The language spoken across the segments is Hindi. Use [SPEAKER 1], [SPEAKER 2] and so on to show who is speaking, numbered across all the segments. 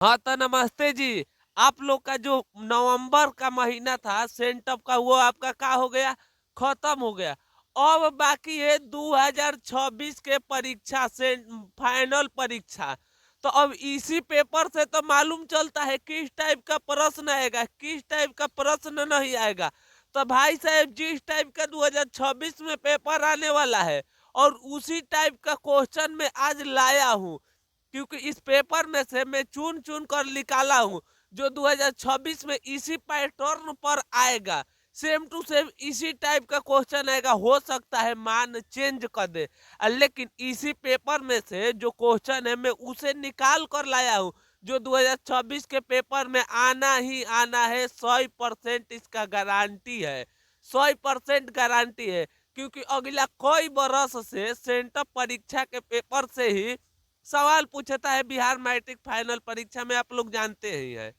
[SPEAKER 1] हाँ तो नमस्ते जी। आप लोग का जो नवंबर का महीना था सेंटअप का वो आपका का हो गया, खत्म हो गया। अब बाकी है 2026 के परीक्षा से फाइनल परीक्षा। तो अब इसी पेपर से तो मालूम चलता है किस टाइप का प्रश्न आएगा, किस टाइप का प्रश्न नहीं आएगा। तो भाई साहब जिस टाइप का 2026 में पेपर आने वाला है और उसी टाइप का क्वेश्चन मैं आज लाया हूँ, क्योंकि इस पेपर में से मैं चुन चुन कर निकाला हूं जो 2026 में इसी पैटर्न पर आएगा। सेम टू सेम इसी टाइप का क्वेश्चन आएगा, हो सकता है मान चेंज कर दे। लेकिन इसी पेपर में से जो क्वेश्चन है मैं उसे निकाल कर लाया हूं जो 2026 के पेपर में आना ही आना है। 100% इसका गारंटी है, 100% गारंटी है। क्योंकि अगला कई बरस से सेंटअप परीक्षा के पेपर से ही सवाल पूछता है बिहार मैट्रिक फाइनल परीक्षा में, आप लोग जानते ही हैं।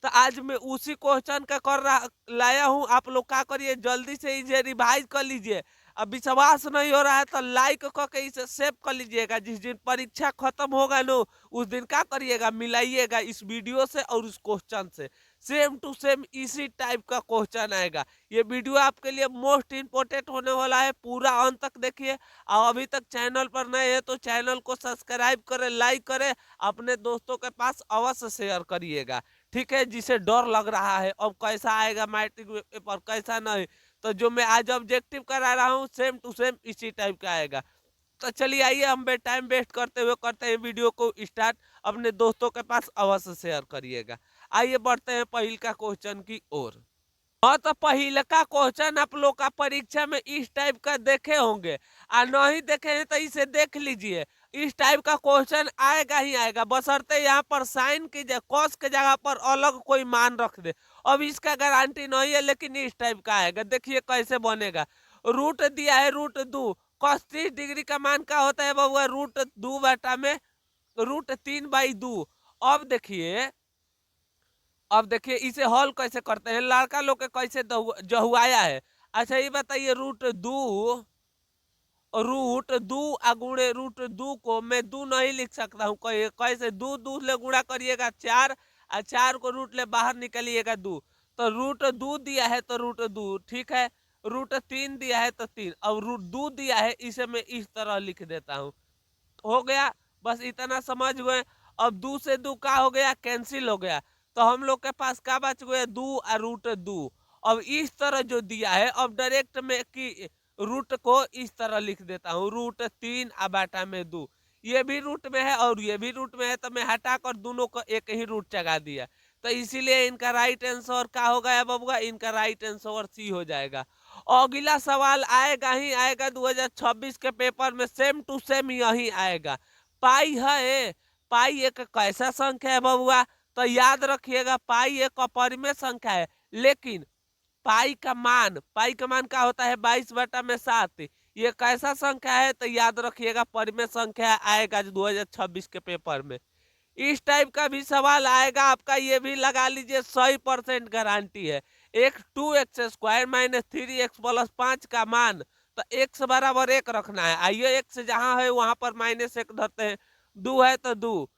[SPEAKER 1] तो आज मैं उसी क्वेश्चन का कर रहा लाया हूं। आप लोग क्या करिए, जल्दी से इसे रिवाइज कर लीजिए। अब विश्वास नहीं हो रहा है तो लाइक करके इसे सेव कर लीजिएगा। जिस दिन परीक्षा खत्म होगा नो, उस दिन क्या करिएगा, मिलाइएगा इस वीडियो से और उस क्वेश्चन से। सेम टू सेम इसी टाइप का क्वेश्चन आएगा। ये वीडियो आपके लिए मोस्ट इंपोर्टेंट होने वाला है, पूरा अंत तक देखिए। और अभी तक चैनल पर नए हैं तो चैनल को सब्सक्राइब करें, लाइक करें, अपने दोस्तों के पास अवश्य शेयर करिएगा। ठीक है, जिसे डर लग रहा है अब कैसा आएगा मैट्रिक पेपर कैसा नहीं, तो जो मैं आज ऑब्जेक्टिव करा रहा हूँ सेम टू सेम इसी टाइप का आएगा। तो चलिए आइए, हम टाइम वेस्ट करते हुए करते हैं वीडियो को स्टार्ट। अपने दोस्तों के पास अवश्य शेयर करिएगा। आइए बढ़ते हैं पहिल का क्वेश्चन की ओर। हाँ तो पहिल का क्वेश्चन आप लोग का परीक्षा में इस टाइप का देखे होंगे, और नहीं देखे हैं तो इसे देख लीजिए। इस टाइप का क्वेश्चन आएगा ही आएगा, बशर्ते यहाँ पर साइन की जगह कॉस के जगह पर अलग कोई मान रख दे। अब इसका गारंटी नहीं है, लेकिन इस टाइप का आएगा। देखिए कैसे बनेगा। रूट दिया है रूट 2, कॉस 30 डिग्री का मान क्या होता है बबुआ, रूट 2 बटा में रूट 3/2। अब देखिए, अब देखिए इसे हल कैसे करते हैं, लड़का लोग के कैसे जहुआया है। अच्छा ये बताइए, रूट 2 अगुणे रूट 2 को मैं 2 नहीं लिख सकता हूँ। कैसे, 2 2 ले गुणा करिएगा 4, और 4 को रूट ले बाहर निकलिएगा 2। तो रूट 2 दिया है तो रूट 2, ठीक है। रूट 3 दिया है तो 3, अब रूट 2 दिया है, इसे मैं इस तरह लिख देता हूँ। हो गया, बस इतना समझ गए। अब 2 से 2 का हो गया, कैंसिल हो गया। तो हम लोग के पास क्या बच गया, 2 और रूट 2। अब इस तरह जो दिया है, अब डायरेक्ट में कि रूट को इस तरह लिख देता हूँ, रूट 3/2। ये भी रूट में है और ये भी रूट में है, तो मैं हटाकर दोनों को एक ही रूट चढ़ा दिया। तो इसीलिए इनका राइट आंसर क्या हो गया बबुआ, इनका राइट आंसर सी हो जाएगा। अगला सवाल आएगा ही आएगा 2026 के पेपर में, सेम टू सेम यही आएगा। पाई है, पाई एक कैसा संख्या है बबुआ, तो याद रखिएगा पाई एक अपरिमेय संख्या है। लेकिन पाई का मान क्या होता है, 22/7। ये कैसा संख्या है, तो याद रखिएगा परिमेय संख्या आएगा 2026 के पेपर में। इस टाइप का भी सवाल आएगा आपका, ये भी लगा लीजिए 100% गारंटी है। एक 2x² - 3x + 5 का मान, तो x बराबर 1 रखना है। आइए x जहां है वहां पर -1 धरते हैं। 2 है तो 2,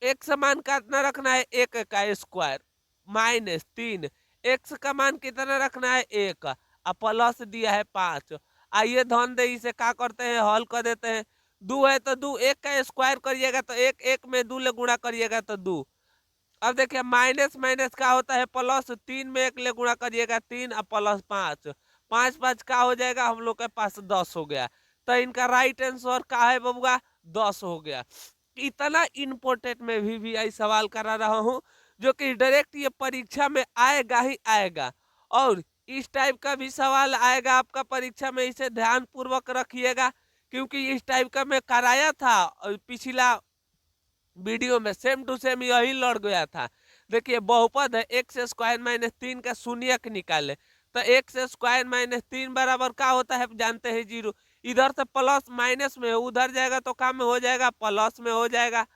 [SPEAKER 1] x मान कितना रखना है, 1 का स्क्वायर -3। x का मान कितना रखना है, 1, और प्लस दिया है 5। आइए धन दे, इसे क्या करते हैं, हल कर देते हैं। 2 है तो 2, 1 का स्क्वायर करिएगा तो 1, 1 में 2 ले गुणा करिएगा तो 2। अब देखिए माइनस माइनस क्या होता है, प्लस। 3 में 1 ले गुणा करिएगा 3, और प्लस 5, 5 5 क्या हो जाएगा, हम लोग के पास 10 हो गया। तो इनका राइट आंसर क्या है बबुआ, 10 हो गया। इतना इंपोर्टेंट में VVI सवाल करा रहा हूं जो कि डायरेक्ट ये परीक्षा में आएगा ही आएगा। और इस टाइप का भी सवाल आएगा आपका परीक्षा में, इसे ध्यान पूर्वक रखिएगा। क्योंकि इस टाइप का मैं कराया था और पिछला वीडियो में सेम टू सेम यही लड़ गया था। देखिए बहुपद है, x² - 3 का शून्यक निकाले, तो x² - 3 बराबर क्या होता है, जानते हैं 0। इधर से प्लस माइनस में उधर जाएगा तो काम में हो जाएगा, प्लस में हो जाएगा।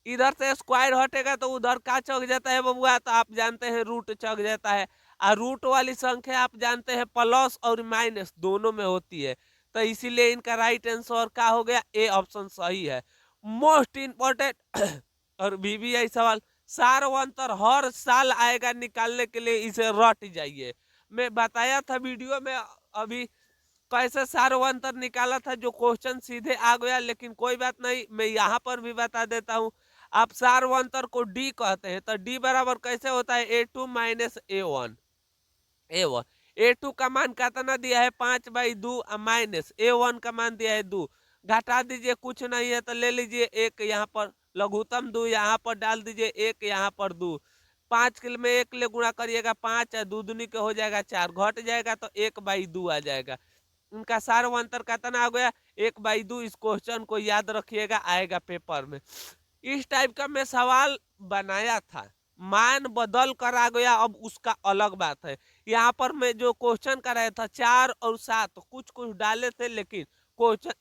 [SPEAKER 1] इधर से स्क्वायर हटेगा तो उधर का चौक जाता है बबुआ, तो आप जानते हैं रूट चौक जाता है। और रूट वाली संख्या आप जानते हैं प्लस और माइनस दोनों में होती है। तो इसीलिए इनका राइट आंसर क्या हो गया, ए ऑप्शन सही है। मोस्ट इंपॉर्टेंट और VVI सवाल सार्वंतर हर साल आएगा निकालने के लिए, इसे रट जाइए। मैं बताया था वीडियो में अभी कैसे सार्वंतर निकाला था, जो क्वेश्चन सीधे आ गया, लेकिन कोई बात नहीं, मैं यहाँ पर भी बता देता हूँ। आप सार्वंतर को डी कहते हैं, तो डी बराबर कैसे होता है, A2 माइनस A1। A2 का मान कितना दिया है 5/2 माइनस A1 का मान दिया है 2, घटा दीजिए, कुछ नहीं है तो ले लीजिए एक, यहाँ पर लघुत्तम 2 यहाँ पर डाल दीजिए, एक यहाँ पर 2, 5 के में 1 ले गुणा करिएगा 5, 2 दूनी के हो जाएगा 4, घट जाएगा तो 1/2 आ जाएगा। उनका सार्वंतर कितना आ गया 1/2। इस क्वेश्चन को याद रखिएगा, आएगा पेपर में। इस टाइप का मैं सवाल बनाया था, मान बदल कर आ गया, अब उसका अलग बात है। यहाँ पर मैं जो क्वेश्चन कराया था 4 और 7 कुछ कुछ डाले थे, लेकिन क्वेश्चन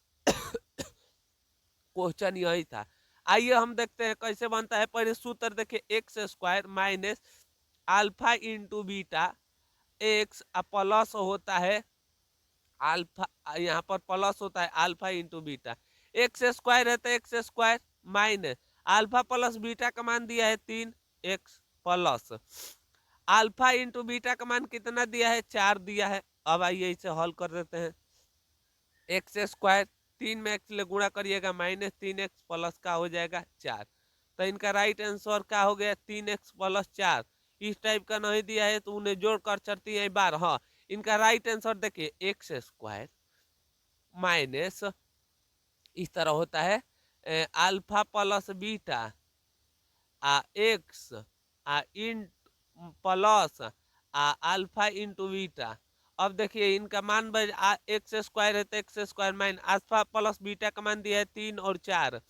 [SPEAKER 1] क्वेश्चन यही था। आइए हम देखते हैं कैसे बनता है। पहले सूत्र देखिए, x square minus alpha into beta x plus होता है अल्फा, यहाँ पर प्लस होता है alpha into beta, x square है तो x square minus alpha plus beta का मान दिया है 3x plus alpha into beta का मान कितना दिया है 4 दिया है। अब आइए इसे हल कर देते हैं। एक्स स्क्वायर 3 में एक्स ले गुणा करिएगा माइनस 3x प्लस का हो जाएगा 4, तो इनका राइट आंसर क्या हो गया 3x प्लस 4। इस टाइप का नहीं दिया है तो उन्हें जोड़ कर चलती है बार। हाँ, इनका राइट आंसर देखिए एक्स स्क्वायर माइनस इस तरह होता है alpha plus beta x in plus alpha into beta. अब देखिए इनका मान एक्स स्क्वायर है तो x square mine alpha plus beta का मान दिया है 3 और 4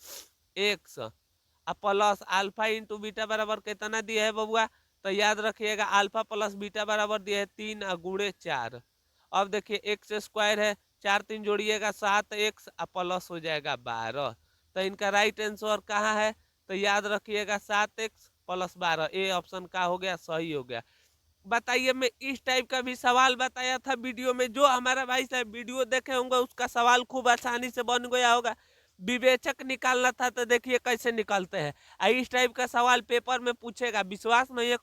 [SPEAKER 1] x plus alpha into beta बराबर कितना दिया है बबुआ, तो याद रखिएगा अल्फा प्लस बीटा बराबर दिया है 3 गुणे 4। अब देखिए एक्स स्क्वायर है, 4 3 जोड़िएगा 7x प्लस हो जाएगा 12, तो इनका राइट आंसर कहाँ है, तो याद रखिएगा 7x प्लस 12, ए ऑप्शन का हो गया, सही हो गया। बताइए, मैं इस टाइप का भी सवाल बताया था वीडियो में, जो हमारा भाई साहब वीडियो देखे होंगे उसका सवाल खूब आसानी से बन गया होगा। विवेचक निकालना था तो देखिए कैसे निकलते हैं। इस टाइप का सवाल पेपर में पूछेगा, विश्वास नहीं है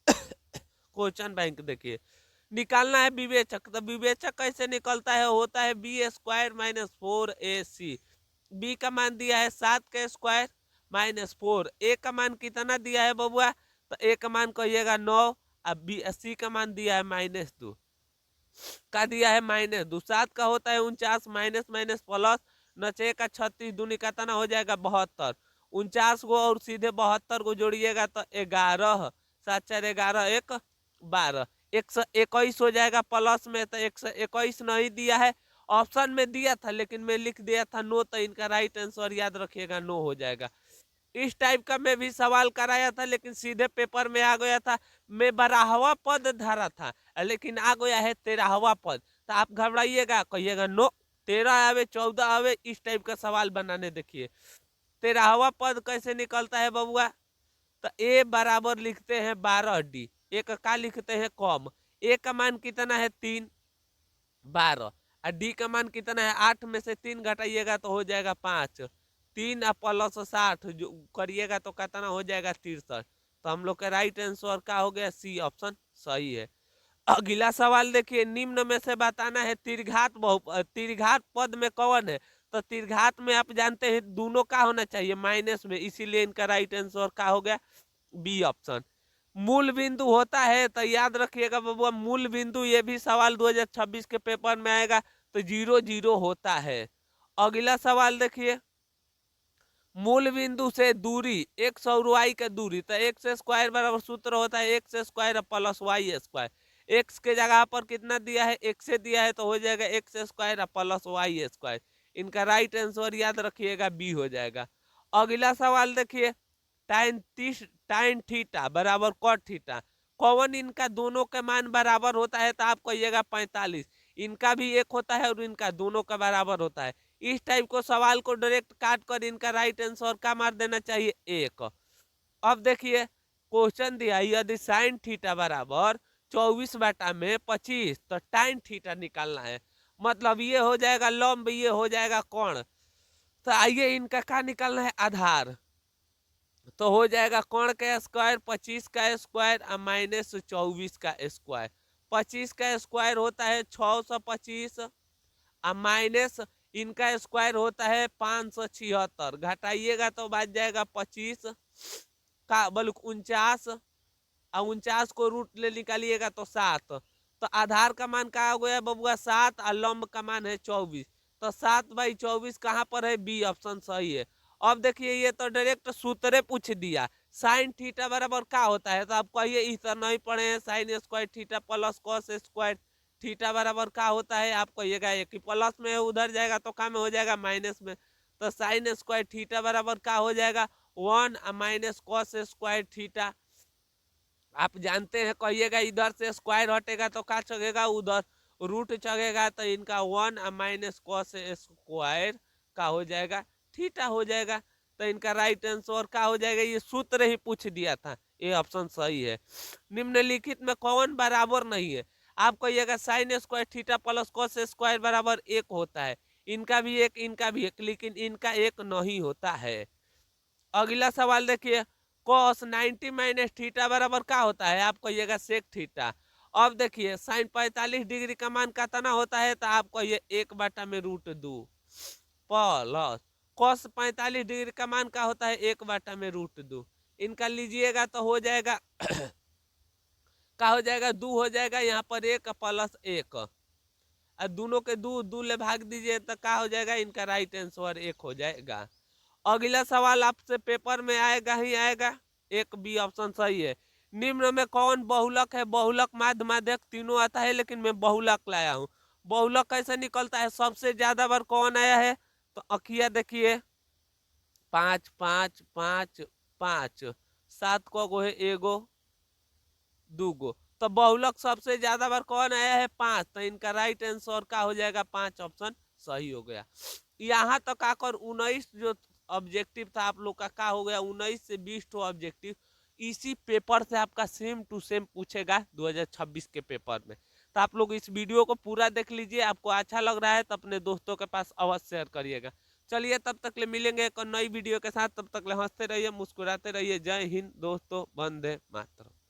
[SPEAKER 1] क्वेश्चन बैंक देखिए, निकालना है विवेचक, तो विवेचक कैसे निकलता है, होता है B square minus 4ac। B का मान दिया है 7 का स्क्वायर माइनस 4, ए का मान कितना दिया है बबुआ, तो ए का मान कहिएगा 9, अब बी सी का मान दिया है -2 का दिया है -2, 7 का होता है 49 माइनस माइनस प्लस 9 का 36 दूनी का तना हो जाएगा 72, 49 को और सीधे 72 को जोड़िएगा तो 11, 7 4 11 1 12, 121 हो जाएगा प्लस में, तो 121 नहीं दिया है, ऑप्शन में दिया था लेकिन मैं लिख दिया था नो, तो इनका राइट आंसर याद रखिएगा नो हो जाएगा। इस टाइप का मैं भी सवाल कराया था लेकिन सीधे पेपर में आ गया था। मैं 12वां पद धरा था लेकिन आ गया है 13वां पद, तो आप घबराइएगा, कहिएगा नो 13 आवे 14 आवे, इस टाइप का सवाल बनाने देखिए। 13वां पद कैसे निकलता है बबुआ, तो ए बराबर लिखते हैं 12d, एक का लिखते हैं कम, ए का मान कितना है 3 12 और डी का मान कितना है 8 में से 3 घटाइएगा तो हो जाएगा 5, 3 प्लस 60 जो करिएगा तो कितना हो जाएगा 63, तो हम लोग का राइट आंसर क्या हो गया, सी ऑप्शन सही है। अगला सवाल देखिए, निम्न में से बताना है त्रिघात पद में कौन है, तो त्रिघात में आप जानते हैं दोनों का होना चाहिए माइनस में, इसीलिए इनका राइट आंसर क्या हो गया, बी ऑप्शन। मूल बिंदु होता है तो याद रखिएगा बबुआ, मूल बिंदु, ये भी सवाल 2026 के पेपर में आएगा, तो 0 0 होता है। अगला सवाल देखिए, मूल बिंदु से दूरी एक्स और वाई का दूरी, तो एक्स स्क्वायर बराबर सूत्र होता है X square plus Y square, X के जगह पर कितना दिया है एक्स से दिया है तो हो जाएगा X square plus Y square, इनका राइट आंसर याद रखिएगा बी हो जाएगा। अगला सवाल देखिए, टाइन थीटा बराबर कॉट थीटा, कौन इनका दोनों का मान बराबर होता है, तो आप कहिएगा 45, इनका भी एक होता है और इनका दोनों का बराबर होता है। इस टाइप को सवाल को डायरेक्ट काट कर इनका राइट आंसर का मार देना चाहिए 1। अब देखिए क्वेश्चन दिया, यदि साइन थीटा बराबर 24/25 तो टाइन थीटा निकालना है, मतलब ये हो जाएगा लंब, ये हो जाएगा कोण, तो आइए इनका क्या निकालना है, आधार। तो हो जाएगा कर्ण का स्क्वायर 25 का स्क्वायर और माइनस 24 का स्क्वायर। 25 का स्क्वायर होता है 625 और माइनस इनका स्क्वायर होता है 576, घटाइएगा तो बच जाएगा 25 का बल्कि 49 और 49 को रूट ले निकालिएगा तो 7। तो आधार का मान क्या हो गया बबुआ 7 और लंब का मान है 24। तो 7/24 कहाँ पर है, बी ऑप्शन सही है। अब देखिए ये तो डायरेक्ट सूत्र पूछ दिया, साइन थीटा बराबर क्या होता है, तो आप कहिए इस तरह नहीं पढ़े हैं, sine square theta plus cos square theta बराबर क्या होता है, आप कहिएगा एक ही प्लस में है उधर जाएगा तो क्या में हो जाएगा माइनस में। तो साइन स्क्वायर थीटा बराबर क्या हो जाएगा 1 माइनस कॉस स्क्वायर थीटा। आप जानते हैं, कहिएगा इधर से स्क्वायर हटेगा तो क्या चढ़ेगा उधर रूट चढ़ेगा, तो इनका 1 माइनस कॉस स्क्वायर का हो जाएगा थीटा हो जाएगा। तो इनका राइट आंसर क्या हो जाएगा, ये सूत्र ही पूछ दिया था, ये ऑप्शन सही है। निम्नलिखित में कौन बराबर नहीं है, आप कहिएगा sine square theta plus cos square बराबर एक होता है, इनका भी एक इनका भी एक, लेकिन इनका एक नहीं होता है। अगला सवाल देखिए, कॉस 90 माइनस थीटा बराबर क्या होता है, आप कहिएगा सेक थीटा। अब देखिए साइन 45 डिग्री का मान कितना होता है, तो आप कहिए 1/√2 प्लस कॉस 45 डिग्री का मान क्या होता है 1/√2। इनका लीजिएगा तो हो जाएगा क्या हो जाएगा 2 हो जाएगा, यहाँ पर 1 प्लस 1 और दोनों के 2 2 ले भाग दीजिए तो क्या हो जाएगा, इनका राइट आंसर 1 हो जाएगा। अगला सवाल आपसे पेपर में आएगा ही आएगा, एक बी ऑप्शन सही है। निम्न में कौन बहुलक है, बहुलक माध्य माध्यक तीनों आता है, लेकिन मैं बहुलक लाया हूँ। बहुलक कैसे निकलता है, सबसे ज्यादा बार कौन आया है, तो अखिया देखिए 5 5 5 5, 7 को गो है एगो दूगो, तो बहुलक सबसे ज्यादा बार कौन आया है 5, तो इनका राइट आंसर क्या हो जाएगा 5 ऑप्शन सही हो गया। यहाँ तक आकर 19 जो ऑब्जेक्टिव था आप लोग का क्या हो गया, 19 से 20 तो ऑब्जेक्टिव इसी पेपर से आपका सेम टू सेम पूछेगा 2026 के पेपर में। तो आप लोग इस वीडियो को पूरा देख लीजिए, आपको अच्छा लग रहा है तो अपने दोस्तों के पास अवश्य शेयर करिएगा। चलिए तब तक ले मिलेंगे एक नई वीडियो के साथ, तब तक ले हंसते रहिए मुस्कुराते रहिए। जय हिंद दोस्तों, वंदे मातरम।